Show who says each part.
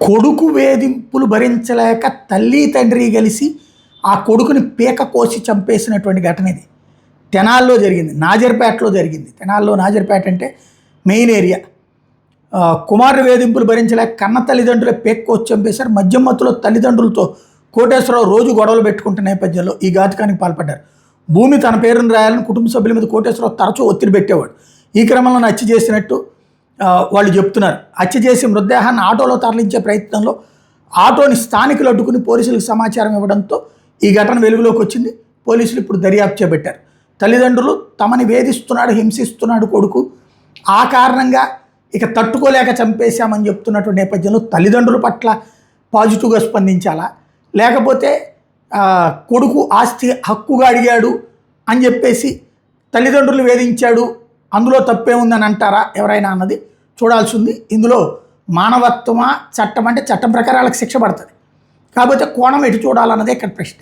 Speaker 1: కొడుకు వేధింపులు భరించలేక తల్లి తండ్రి కలిసి ఆ కొడుకుని పీక కోసి చంపేసినటువంటి ఘటన ఇది. తెనాల్లో జరిగింది, నాజర్పేటలో జరిగింది. తెనాల్లో నాజర్పేట అంటే మెయిన్ ఏరియా. కుమారుడు వేధింపులు భరించలేక కన్న తల్లిదండ్రులే పీక కోసి చంపేశారు. మద్యం మత్తులో తల్లిదండ్రులతో కోటేశ్వరరావు రోజు గొడవలు పెట్టుకుంటున్న నేపథ్యంలో ఈ ఘాతుకానికి పాల్పడ్డారు. భూమి తన పేరును రాయాలని కుటుంబ సభ్యుల మీద కోటేశ్వరరావు తరచూ ఒత్తిడి పెట్టేవాడు. ఈ క్రమంలో హత్య చేసినట్టు వాళ్ళు చెప్తున్నారు. హత్య చేసి మృతదేహాన్ని ఆటోలో తరలించే ప్రయత్నంలో ఆటోని స్థానికులు అడ్డుకుని పోలీసులకు సమాచారం ఇవ్వడంతో ఈ ఘటన వెలుగులోకి వచ్చింది. పోలీసులు ఇప్పుడు దర్యాప్తు చేపట్టారు. తల్లిదండ్రులు తమని వేధిస్తున్నాడు, హింసిస్తున్నాడు కొడుకు, ఆ కారణంగా ఇక తట్టుకోలేక చంపేశామని చెప్తున్నటువంటి నేపథ్యంలో తల్లిదండ్రుల పట్ల పాజిటివ్గా స్పందించాలా, లేకపోతే కొడుకు ఆస్తి హక్కుగా అడిగాడు అని చెప్పేసి తల్లిదండ్రులు వేధించాడు అందులో తప్పే ఉందని అంటారా ఎవరైనా అన్నది చూడాల్సి ఉంది. ఇందులో మానవత్వమా చట్టం అంటే చట్టం ప్రకారం వాళ్ళకి శిక్ష పడుతుంది. కాకపోతే కోణం ఎటు చూడాలన్నదే ఇక్కడ ప్రశ్న.